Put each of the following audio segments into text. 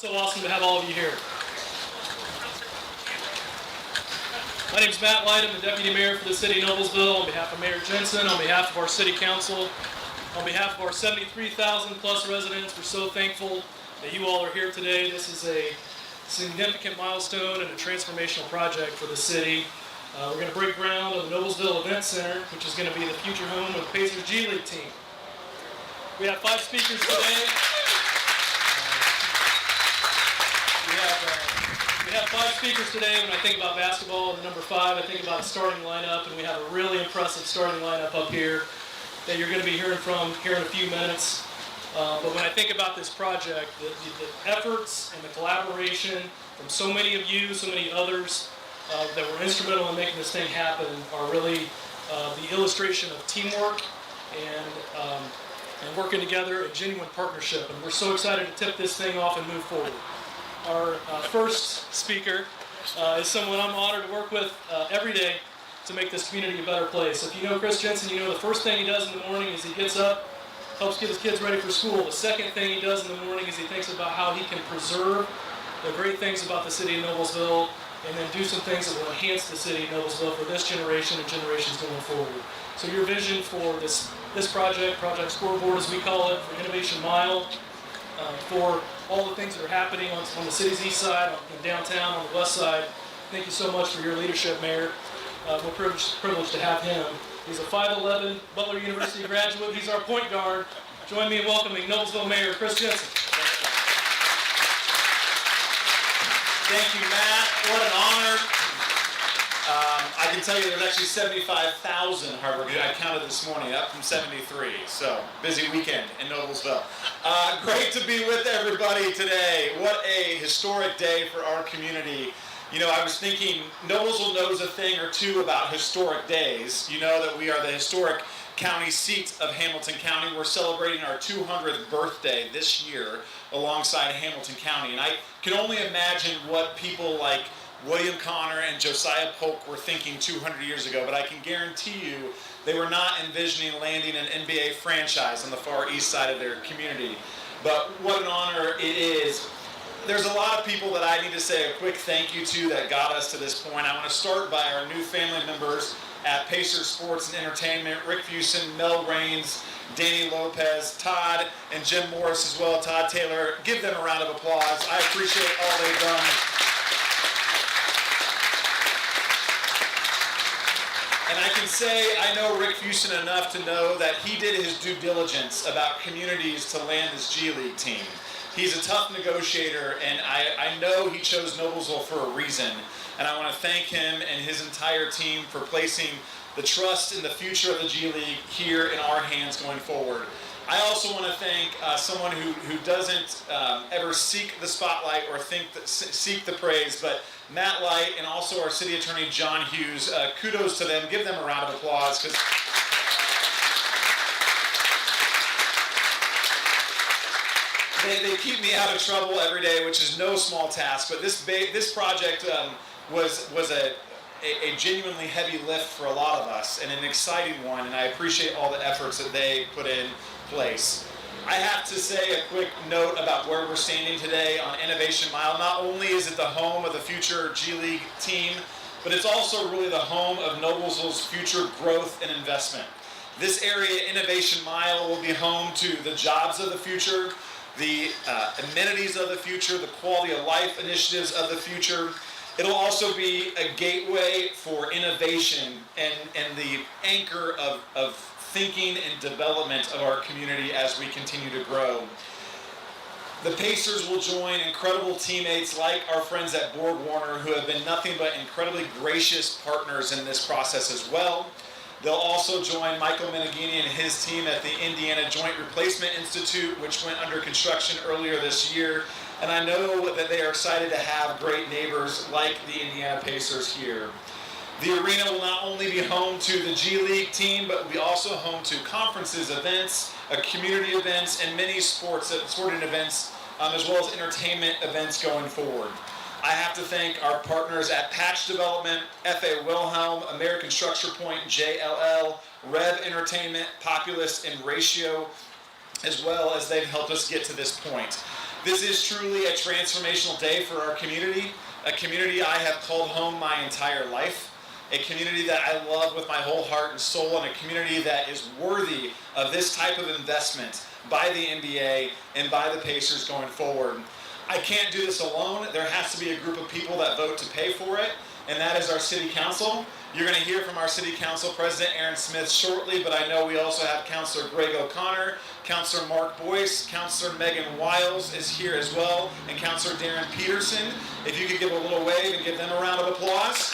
So awesome to have all of you here. My name is Matt Light. I'm the Deputy Mayor for the City of Noblesville. On behalf of Mayor Jensen, on behalf of our City Council, on behalf of our 73,000 plus residents, we're so thankful that you all are here today. This is a significant milestone and a transformational project for the city. We're going to break ground on the Noblesville Event Center, which is going to be the future home of the Pacers G League team. We have 5 speakers today. We have 5 speakers today. When I think about basketball, the number 5, I think about the starting lineup, and we have a really impressive starting lineup up here that you're going to be hearing from here in a few minutes. But when I think about this project, the efforts and the collaboration from so many of you, so many others that were instrumental in making this thing happen are really the illustration of teamwork and working together, a genuine partnership. And we're so excited to tip this thing off and move forward. Our first speaker is someone I'm honored to work with every day to make this community a better place. If you know Chris Jensen, you know the first thing he does in the morning is he gets up, helps get his kids ready for school. The second thing he does in the morning is he thinks about how he can preserve the great things about the city of Noblesville and then do some things that will enhance the city of Noblesville for this generation and generations going forward. So your vision for this project, Project Scoreboard as we call it, for Innovation Mile, for all the things that are happening on the city's east side, in downtown, on the west side. Thank you so much for your leadership, Mayor. We're privileged to have him. He's a 5'11" Butler University graduate. He's our point guard. Join me in welcoming Noblesville Mayor Chris Jensen. Thank you, Matt. What an honor. I can tell you there's actually 75,000 Harvard. I counted this morning, up from 73. So, busy weekend in Noblesville. Great to be with everybody today. What a historic day for our community. You know, I was thinking, Noblesville knows a thing or two about historic days. You know that we are the historic county seat of Hamilton County. We're celebrating our 200th birthday this year alongside Hamilton County. And I can only imagine what people like William Connor and Josiah Polk were thinking 200 years ago, but I can guarantee you they were not envisioning landing an NBA franchise on the far east side of their community. But what an honor it is. There's a lot of people that I need to say a quick thank you to that got us to this point. I want to start by our new family members at Pacers Sports and Entertainment, Rick Fusen, Mel Raines, Danny Lopez, Todd, and Jim Morris as well, Todd Taylor. Give them a round of applause. I appreciate all they've done. And I can say I know Rick Fusen enough to know that he did his due diligence about communities to land this G League team. He's a tough negotiator, and I know he chose Noblesville for a reason. And I want to thank him and his entire team for placing the trust in the future of the G League here in our hands going forward. I also want to thank someone who doesn't ever seek the spotlight or seek the praise, but Matt Light and also our city attorney, John Hughes. Kudos to them. Give them a round of applause. Because They keep me out of trouble every day, which is no small task. But this project was a genuinely heavy lift for a lot of us and an exciting one, and I appreciate all the efforts that they put in place. I have to say a quick note about where we're standing today on Innovation Mile. Not only is it the home of the future G League team, but it's also really the home of Noblesville's future growth and investment. This area, Innovation Mile, will be home to the jobs of the future, the amenities of the future, the quality of life initiatives of the future. It'll also be a gateway for innovation and the anchor of thinking and development of our community as we continue to grow. The Pacers will join incredible teammates like our friends at Borg Warner, who have been nothing but incredibly gracious partners in this process as well. They'll also join Michael Meneghini and his team at the Indiana Joint Replacement Institute, which went under construction earlier this year. And I know that they are excited to have great neighbors like the Indiana Pacers here. The arena will not only be home to the G League team, but will be also home to conferences, events, community events, and many sporting events, as well as entertainment events going forward. I have to thank our partners at Patch Development, F.A. Wilhelm, American Structure Point, JLL, Rev Entertainment, Populous, and Ratio, as well as they've helped us get to this point. This is truly a transformational day for our community, a community I have called home my entire life, a community that I love with my whole heart and soul, and a community that is worthy of this type of investment by the NBA and by the Pacers going forward. I can't do this alone. There has to be a group of people that vote to pay for it, and that is our City Council. You're going to hear from our City Council President Aaron Smith shortly, but I know we also have Councilor Greg O'Connor, Councilor Mark Boyce, Councilor Megan Wiles is here as well, and Councilor Darren Peterson. If you could give a little wave and give them a round of applause.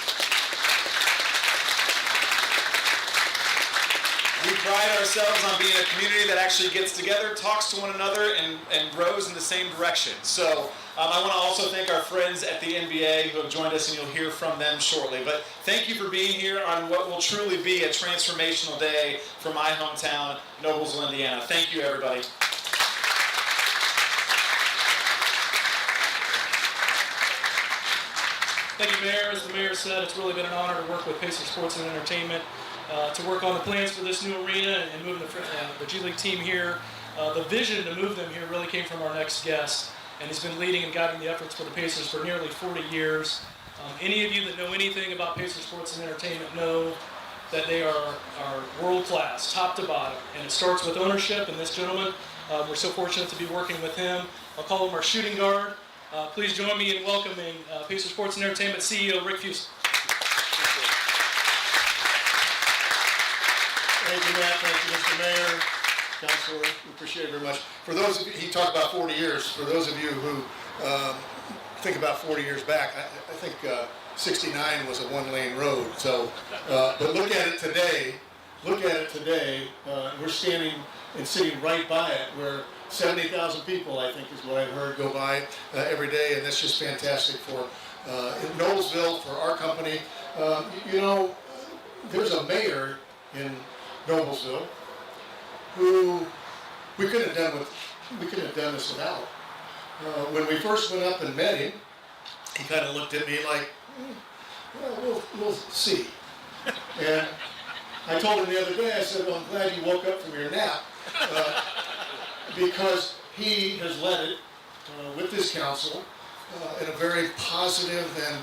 We pride ourselves on being a community that actually gets together, talks to one another, and grows in the same direction. So I want to also thank our friends at the NBA who have joined us, and you'll hear from them shortly. But thank you for being here on what will truly be a transformational day for my hometown, Noblesville, Indiana. Thank you, everybody. Thank you, Mayor. As the Mayor said, it's really been an honor to work with Pacer Sports and Entertainment, to work on the plans for this new arena and moving the G League team here. The vision to move them here really came from our next guest, and he's been leading and guiding the efforts for the Pacers for nearly 40 years. Any of you that know anything about Pacer Sports and Entertainment know that they are world-class, top to bottom, and it starts with ownership, and this gentleman, we're so fortunate to be working with him. I'll call him our shooting guard. Please join me in welcoming Pacer Sports and Entertainment CEO Rick Fuson. Thank you, Matt. Thank you, Mr. Mayor, Councilor. We appreciate it very much. For those of you, he talked about 40 years. For those of you who think about 40 years back, I think 69 was a one-lane road. So, but look at it today. Look at it today. We're standing and sitting right by it, where 70,000 people, I think, is what I've heard go by every day, and that's just fantastic for in Noblesville, for our company. You know, there's a mayor in Noblesville who we couldn't have done this without. When we first went up and met him, he kind of looked at me like, well, we'll see. And I told him the other day, I said, well, I'm glad you woke up from your nap, because he has led it with this council in a very positive and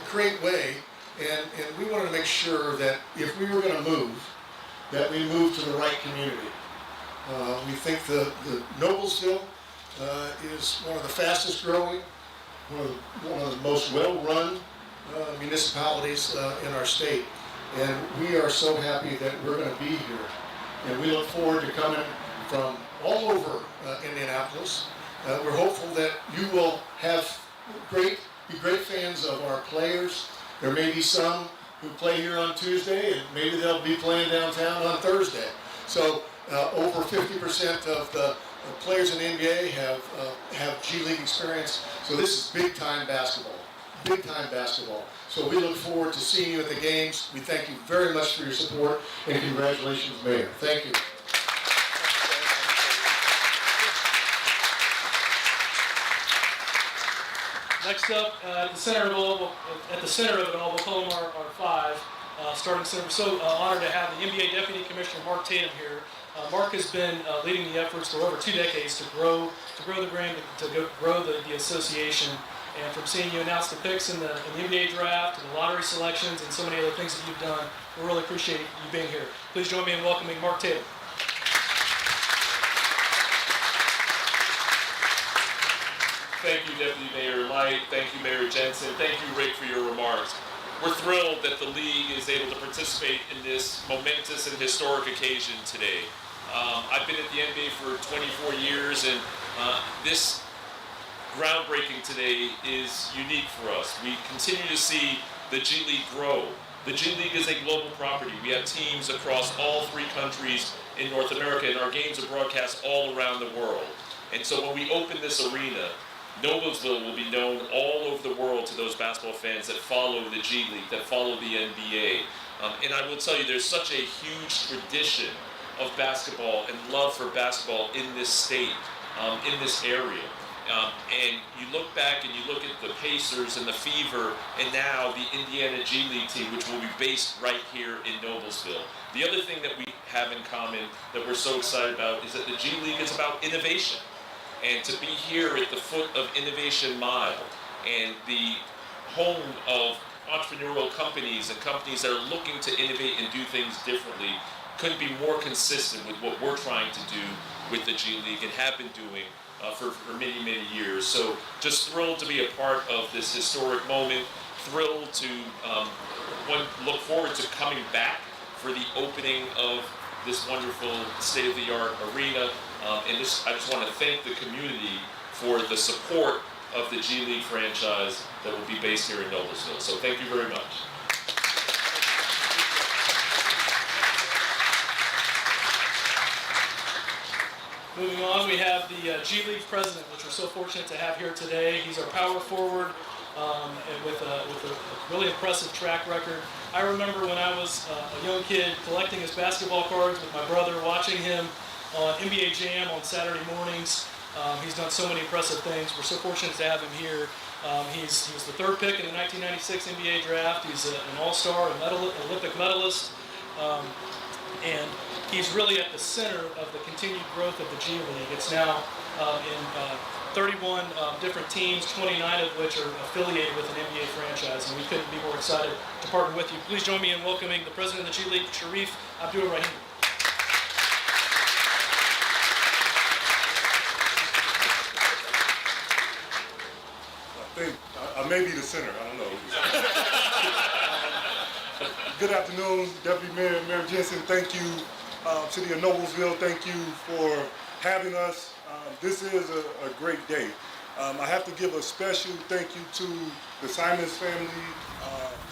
great way. And we wanted to make sure that if we were going to move, that we move to the right community. We think the Noblesville is one of the fastest growing, one of the most well-run municipalities in our state. And we are so happy that we're going to be here. And we look forward to coming from all over Indianapolis. We're hopeful that you will be great fans of our players. There may be some who play here on Tuesday, and maybe they'll be playing downtown on Thursday. So over 50% of the players in the NBA have G League experience. So this is big-time basketball. Big-time basketball. So we look forward to seeing you at the games. We thank you very much for your support, and congratulations, Mayor. Thank you. Next up, at the center of it all, we'll call them our five starting center. We're so honored to have the NBA Deputy Commissioner Mark Tatum here. Mark has been leading the efforts for over 2 decades to grow the brand, to grow the association. And from seeing you announce the picks in the NBA draft, to the lottery selections, and so many other things that you've done, we really appreciate you being here. Please join me in welcoming Mark Tatum. Thank you, Deputy Mayor Light. Thank you, Mayor Jensen. Thank you, Rick, for your remarks. We're thrilled that the league is able to participate in this momentous and historic occasion today. I've been at the NBA for 24 years, and this groundbreaking today is unique for us. We continue to see the G League grow. The G League is a global property. We have teams across all 3 countries in North America, and our games are broadcast all around the world. And so when we open this arena, Noblesville will be known all over the world to those basketball fans that follow the G League, that follow the NBA. And I will tell you, there's such a huge tradition of basketball and love for basketball in this state, in this area. And you look back and you look at the Pacers and the Fever, and now the Indiana G League team, which will be based right here in Noblesville. The other thing that we have in common that we're so excited about is that the G League is about innovation. And to be here at the foot of Innovation Mile and the home of entrepreneurial companies and companies that are looking to innovate and do things differently couldn't be more consistent with what we're trying to do with the G League and have been doing for many, many years. So just thrilled to be a part of this historic moment, thrilled to look forward to coming back for the opening of this wonderful state-of-the-art arena. I just want to thank the community for the support of the G League franchise that will be based here in Noblesville. So thank you very much. Moving on, we have the G League president, which we're so fortunate to have here today. He's our power forward and with a really impressive track record. I remember when I was a young kid collecting his basketball cards with my brother, watching him on NBA Jam on Saturday mornings. He's done so many impressive things. We're so fortunate to have him here. He was the third pick in the 1996 NBA draft. He's an all-star, Olympic medalist. And he's really at the center of the continued growth of the G League. It's now in 31 different teams, 29 of which are affiliated with an NBA franchise, and we couldn't be more excited to partner with you. Please join me in welcoming the president of the G League, Sharif Abdul-Rahim. I may be the center, I don't know. Good afternoon, Deputy Mayor, Mayor Jensen. Thank you, City of Noblesville. Thank you for having us. This is a great day. I have to give a special thank you to the Simons family,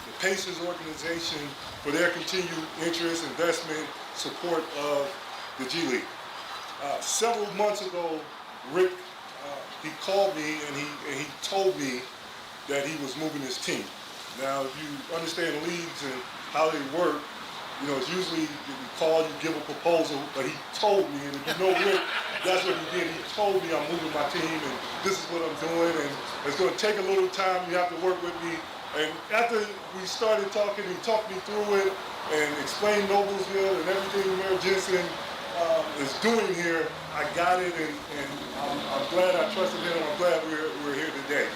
the Pacers organization for their continued interest, investment, support of the G League. Several months ago, Rick, he called me and he told me that he was moving his team. Now, if you understand leagues and how they work, you know, it's usually you call, you give a proposal, but he told me, and if you know Rick, that's what he did. He told me I'm moving my team and this is what I'm doing, and it's going to take a little time. You have to work with me. And after we started talking, he talked me through it and explained Noblesville and everything Mayor Jensen is doing here. I got it, and I'm glad I trusted him. I'm glad we're here today.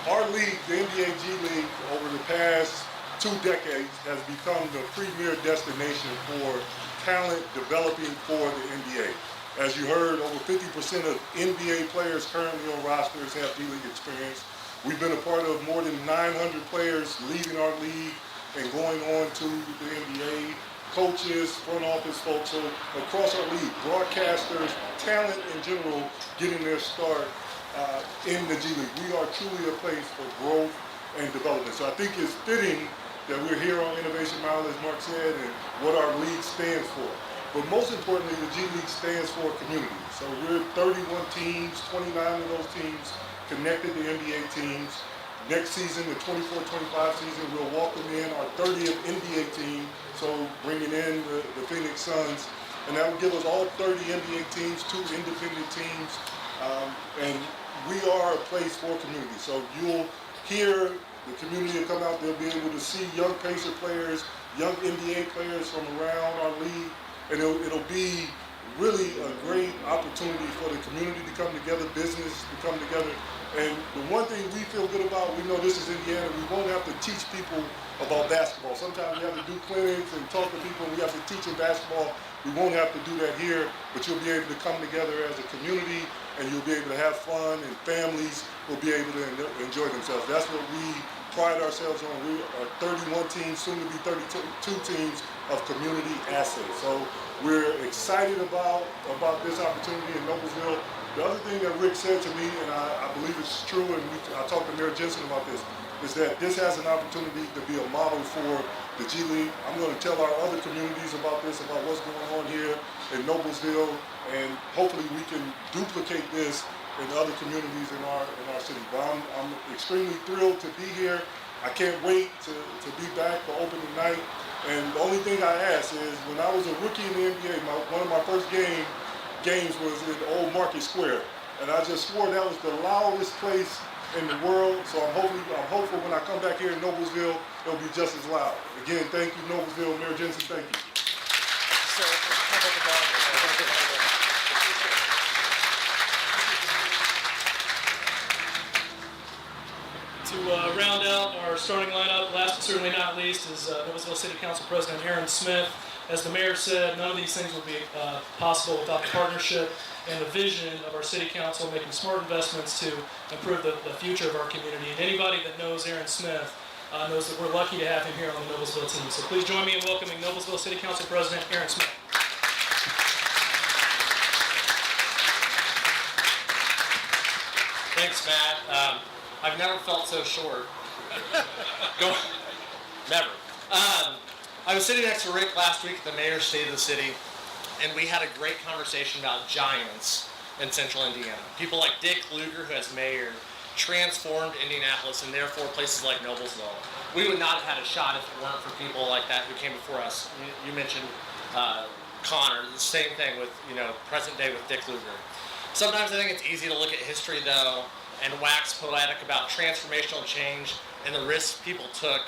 Our league, the NBA G League, over the past 2 decades has become the premier destination for talent developing for the NBA. As you heard, over 50% of NBA players currently on rosters have G League experience. We've been a part of more than 900 players leaving our league and going on to the NBA. Coaches, front office folks, so across our league, broadcasters, talent in general, getting their start in the G League. We are truly a place for growth and development. So I think it's fitting that we're here on Innovation Mile, as Mark said, and what our league stands for. But most importantly, the G League stands for community. So we're 31 teams, 29 of those teams connected to NBA teams. Next season, the 24-25 season, we'll welcome in our 30th NBA team, so bringing in the Phoenix Suns. And that will give us all 30 NBA teams, 2 independent teams, and we are a place for community. So you'll hear the community will come out, they'll be able to see young Pacer players, young NBA players from around our league, and it'll be really a great opportunity for the community to come together, business to come together. And the one thing we feel good about, we know this is Indiana, we won't have to teach people about basketball. Sometimes we have to do clinics and talk to people, and we have to teach them basketball. We won't have to do that here, but you'll be able to come together as a community, and you'll be able to have fun, and families will be able to enjoy themselves. That's what we pride ourselves on. We are 31 teams, soon to be 32 teams of community assets. So we're excited about this opportunity in Noblesville. The other thing that Rick said to me, and I believe it's true, and I talked to Mayor Jensen about this, is that this has an opportunity to be a model for the G League. I'm going to tell our other communities about this, about what's going on here in Noblesville, and hopefully we can duplicate this in other communities in our city. But I'm extremely thrilled to be here. I can't wait to be back for opening night. And the only thing I ask is, when I was a rookie in the NBA, one of my first games was in Old Market Square, and I just swore that was the loudest place in the world. So I'm hopeful when I come back here in Noblesville, it'll be just as loud. Again, thank you, Noblesville. Mayor Jensen, thank you. round out our starting lineup, last but certainly not least, is Noblesville City Council President Aaron Smith. As the mayor said, none of these things would be possible without the partnership and the vision of our city council making smart investments to improve the future of our community. And anybody that knows Aaron Smith knows that we're lucky to have him here on the Noblesville team. So please join me in welcoming Noblesville City Council President Aaron Smith. Thanks, Matt. I've never felt so short. Never. I was sitting next to Rick last week at the mayor's State of the City, and we had a great conversation about giants in central Indiana. People like Dick Lugar, who as mayor transformed Indianapolis and therefore places like Noblesville. We would not have had a shot if it weren't for people like that who came before us. You mentioned Connor, the same thing with, present day with Dick Lugar. Sometimes I think it's easy to look at history, though, and wax poetic about transformational change and the risks people took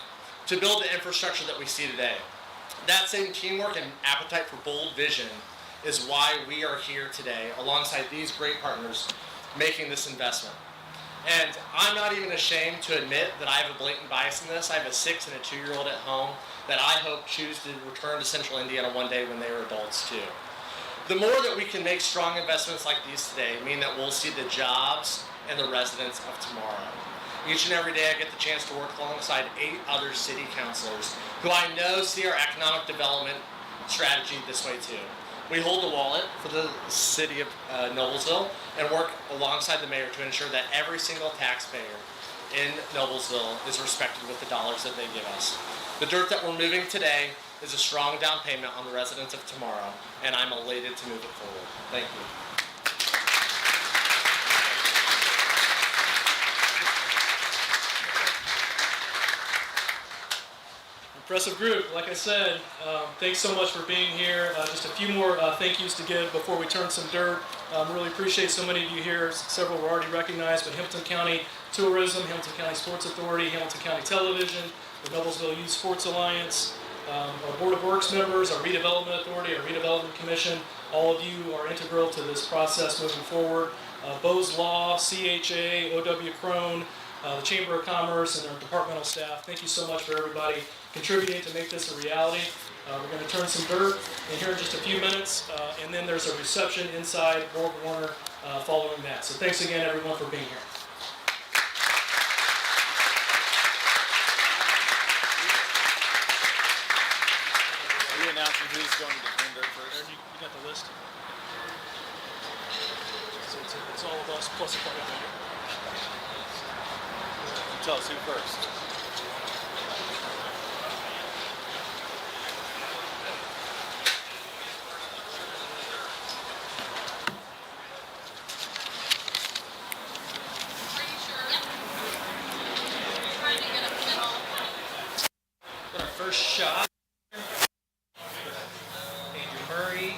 to build the infrastructure that we see today. That same teamwork and appetite for bold vision is why we are here today, alongside these great partners, making this investment. And I'm not even ashamed to admit that I have a blatant bias in this. I have a 6 and a 2-year-old at home that I hope choose to return to central Indiana one day when they are adults, too. The more that we can make strong investments like these today mean that we'll see the jobs and the residents of tomorrow. Each and every day I get the chance to work alongside 8 other city councilors who I know see our economic development strategy this way too. We hold the wallet for the city of Noblesville and work alongside the mayor to ensure that every single taxpayer in Noblesville is respected with the dollars that they give us. The dirt that we're moving today is a strong down payment on the residents of tomorrow, and I'm elated to move it forward. Thank you. Impressive group. Like I said, thanks so much for being here. Just a few more thank yous to give before we turn some dirt. Really appreciate so many of you here. Several were already recognized, but Hamilton County Tourism, Hamilton County Sports Authority, Hamilton County Television, the Noblesville Youth Sports Alliance, our Board of Works members, our Redevelopment Authority, our Redevelopment Commission. All of you are integral to this process moving forward. Bose Law, CHA, OW Crone, the Chamber of Commerce, and our departmental staff. Thank you so much for everybody contributing to make this a reality. We're going to turn some dirt in here in just a few minutes, and then there's a reception inside Borg Warner following that. So thanks again, everyone, for being here. Are you announcing who's going to turn dirt first? You got the list? So it's all of us plus a couple of you. Tell us who first. Our first shot. Andrew Murray.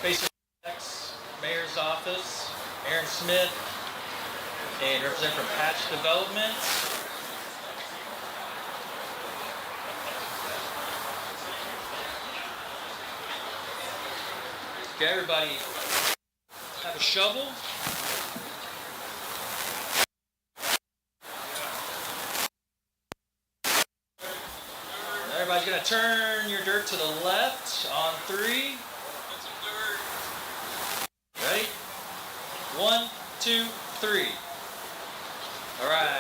Facing Mayor's Office, Aaron Smith, and representative from Patch Development. Okay, everybody have a shovel. Everybody's gonna turn your dirt to the left on 3. Ready? 1, 2, 3. All right.